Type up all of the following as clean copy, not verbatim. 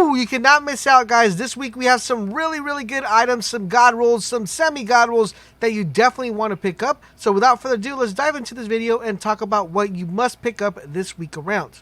Ooh, you cannot miss out, guys. This week we have some really good items, some god rolls, some semi-god rolls that you definitely want to pick up. So without further ado, let's dive into this video and talk about what you must pick up this week around.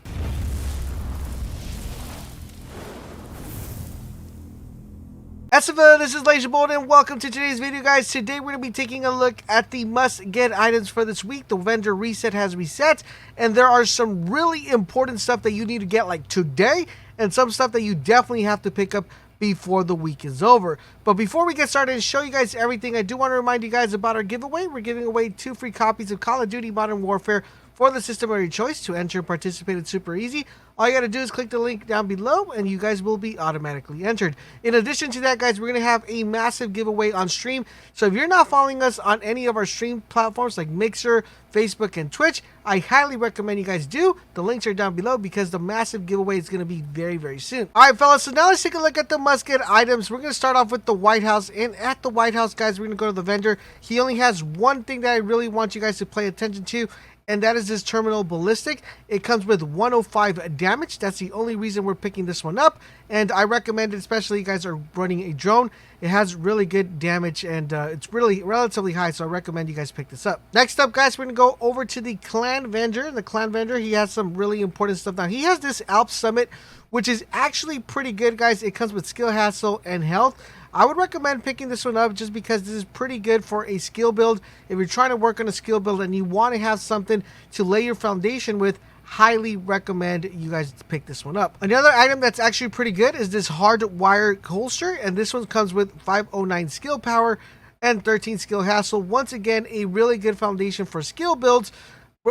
This is LaserBolt and welcome to today's video, guys. Today we're going to be taking a look at the must-get items for this week. The vendor reset has reset, and there are some really important stuff that you need to get like today, and some stuff that you definitely have to pick up before the week is over. But before we get started and show you guys everything, I do want to remind you guys about our giveaway. We're giving away 2 free copies of Call of Duty Modern Warfare for the system of your choice. To enter and participate, it's super easy. All you got to do is click the link down below and you guys will be automatically entered. In addition to that, guys, we're going to have a massive giveaway on stream. So if you're not following us on any of our stream platforms like Mixer, Facebook, and Twitch, I highly recommend you guys do. The links are down below because the massive giveaway is going to be very soon. All right, fellas, so now let's take a look at the must-get items. We're going to start off with the White House. And at the White House, guys, we're going to go to the vendor. He only has one thing that I really want you guys to pay attention to, and that is this terminal ballistic. It comes with 105 damage. That's the only reason we're picking this one up, and I recommend it, especially you guys are running a drone. It has really good damage, and it's really relatively high, so I recommend you guys pick this up. Next up, guys, we're going to go over to the clan vendor. The clan vendor, he has some really important stuff. Now, he has this Alp Summit, which is actually pretty good, guys. It comes with skill, hassle, and health. I would recommend picking this one up just because this is pretty good for a skill build. If you're trying to work on a skill build and you want to have something to lay your foundation with, highly recommend you guys pick this one up. Another item that's actually pretty good is this hard wire holster, and this one comes with 509 skill power and 13 skill hassle. Once again, a really good foundation for skill builds.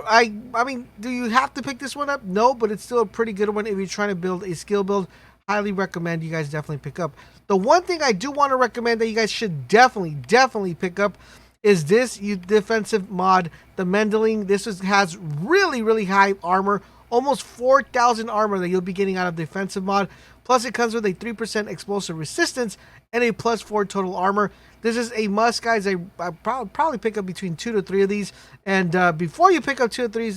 I mean, do you have to pick this one up? No, but it's still a pretty good one if you're trying to build a skill build. Highly recommend you guys definitely pick up. The one thing I do want to recommend that you guys should definitely pick up is this defensive mod, the Mendeling. This has really high armor, almost 4,000 armor that you'll be getting out of defensive mod. Plus it comes with a 3% explosive resistance and a +4 total armor. This is a must, guys. I probably pick up between 2 to 3 of these. And before you pick up two or three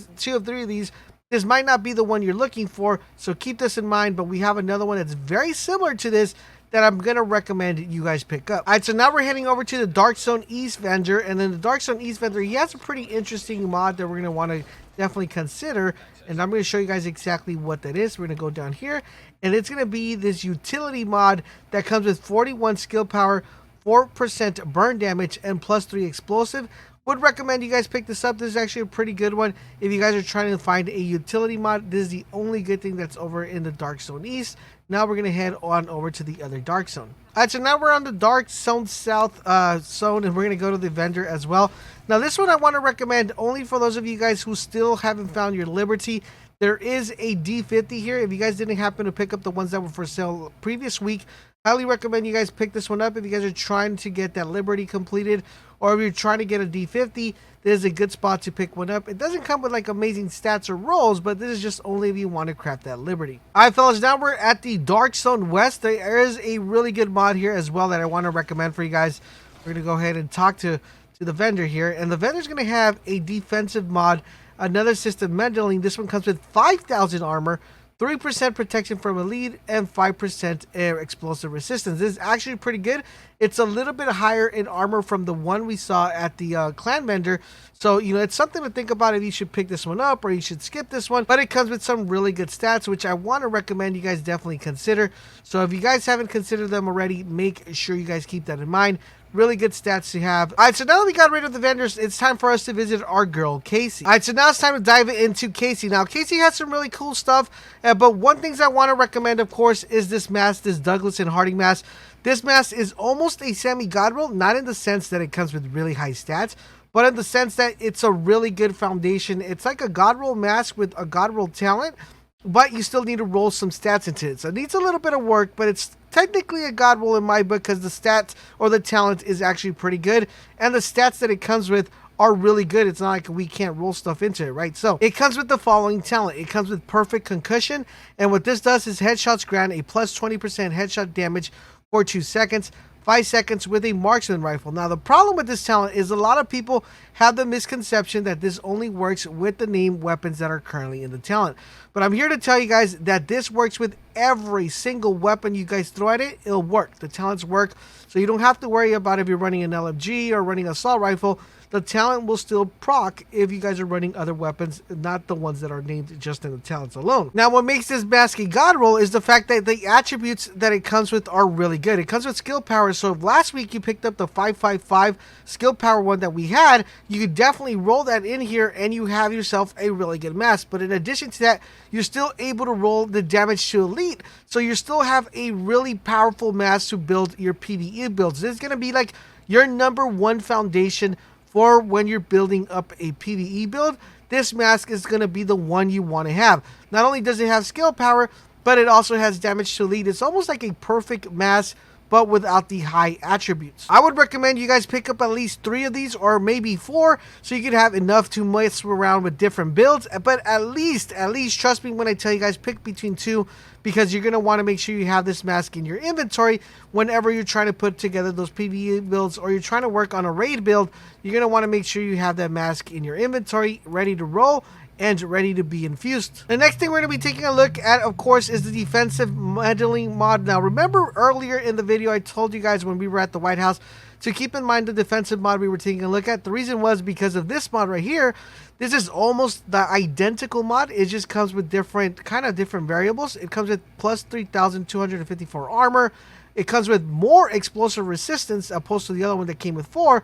of these, this might not be the one you're looking for, so keep this in mind. But we have another one that's very similar to this that I'm going to recommend you guys pick up. All right, so now we're heading over to the Dark Zone East vendor. And then the Dark Zone East vendor, he has a pretty interesting mod that we're going to want to definitely consider. And I'm going to show you guys exactly what that is. We're going to go down here. And it's going to be this utility mod that comes with 41 skill power, 4% burn damage, and +3 explosive. Would recommend you guys pick this up. This is actually a pretty good one if you guys are trying to find a utility mod. This is the only good thing that's over in the Dark Zone East. Now we're going to head on over to the other Dark Zone. Alright, so now we're on the Dark Zone South zone, and we're going to go to the vendor as well. Now this one I want to recommend only for those of you guys who still haven't found your Liberty. There is a D50 here. If you guys didn't happen to pick up the ones that were for sale previous week, highly recommend you guys pick this one up if you guys are trying to get that Liberty completed, or if you're trying to get a D50, this is a good spot to pick one up. It doesn't come with like amazing stats or rolls, but this is just only if you want to craft that Liberty. Alright, fellas, now we're at the Dark Zone West. There is a really good mod here as well that I want to recommend for you guys. We're going to go ahead and talk to the vendor here, and the vendor's going to have a defensive mod, another system Mendeling. This one comes with 5,000 armor, 3% protection from a lead, and 5% air explosive resistance. This is actually pretty good. It's a little bit higher in armor from the one we saw at the clan vendor. So, you know, it's something to think about if you should pick this one up or you should skip this one. But it comes with some really good stats, which I want to recommend you guys definitely consider. So if you guys haven't considered them already, make sure you guys keep that in mind. Really good stats to have. Alright, so now that we got rid of the vendors, it's time for us to visit our girl, Cassie. Alright, so now it's time to dive into Cassie. Now, Cassie has some really cool stuff, but one thing I want to recommend, of course, is this mask, this Douglas and Harding mask. This mask is almost a semi-god roll, not in the sense that it comes with really high stats, but in the sense that it's a really good foundation. It's like a god roll mask with a god roll talent, but you still need to roll some stats into it. So it needs a little bit of work, but it's technically a god roll in my book because the stats or the talent is actually pretty good, and the stats that it comes with are really good. It's not like we can't roll stuff into it, right? So it comes with the following talent. It comes with perfect concussion, and what this does is headshots grant a plus 20% headshot damage for 2 seconds. 5 seconds with a marksman rifle. Now, the problem with this talent is a lot of people have the misconception that this only works with the named weapons that are currently in the talent. But I'm here to tell you guys that this works with every single weapon you guys throw at it, it'll work. The talents work, so you don't have to worry about if you're running an LMG or running an assault rifle. The talent will still proc if you guys are running other weapons, not the ones that are named just in the talents alone. Now, what makes this mask a god roll is the fact that the attributes that it comes with are really good. It comes with skill power, so if last week you picked up the 555 skill power one that we had, you could definitely roll that in here and you have yourself a really good mask. But in addition to that, you're still able to roll the damage to elite, so you still have a really powerful mask to build your PvE builds. This is going to be like your #1 foundation for when you're building up a PvE build. This mask is going to be the one you want to have. Not only does it have skill power, but it also has damage to elite. It's almost like a perfect mask, but without the high attributes. I would recommend you guys pick up at least 3 of these, or maybe 4, so you can have enough to mess around with different builds. But at least, trust me when I tell you guys, pick between 2, because you're going to want to make sure you have this mask in your inventory whenever you're trying to put together those PvE builds, or you're trying to work on a raid build. You're going to want to make sure you have that mask in your inventory, ready to roll and ready to be infused. The next thing we're going to be taking a look at, of course, is the defensive meddling mod. Now, remember earlier in the video I told you guys when we were at the White House to keep in mind the defensive mod we were taking a look at. The reason was because of this mod right here. This is almost the identical mod. It just comes with different variables. It comes with plus 3,254 armor. It comes with more explosive resistance opposed to the other one that came with 4,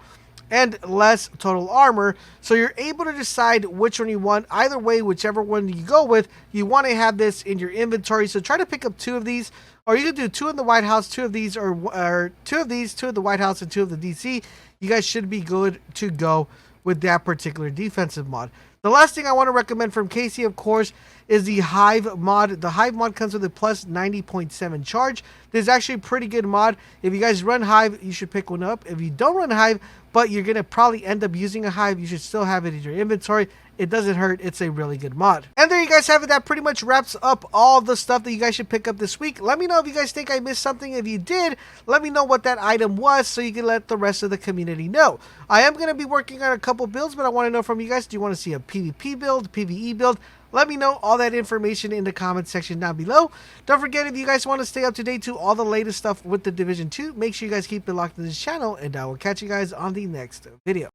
and less total armor. So you're able to decide which one you want. Either way, whichever one you go with, you want to have this in your inventory. So try to pick up 2 of these, or you can do 2 in the White House, 2 of these, or 2 of these, 2 of the White House, and 2 of the DC. You guys should be good to go with that particular defensive mod. The last thing I want to recommend from Casey, of course, is the Hive Mod. The Hive Mod comes with a plus 90.7 charge. This is actually a pretty good mod. If you guys run Hive, you should pick one up. If you don't run Hive, but you're going to probably end up using a Hive, you should still have it in your inventory. It doesn't hurt. It's a really good mod. And there you guys have it. That pretty much wraps up all the stuff that you guys should pick up this week. Let me know if you guys think I missed something. If you did, let me know what that item was so you can let the rest of the community know. I am going to be working on a couple builds, but I want to know from you guys, do you want to see a PvP build, PvE build? Let me know all that information in the comment section down below. Don't forget, if you guys want to stay up to date to all the latest stuff with the Division 2, make sure you guys keep it locked to this channel, and I will catch you guys on the next video.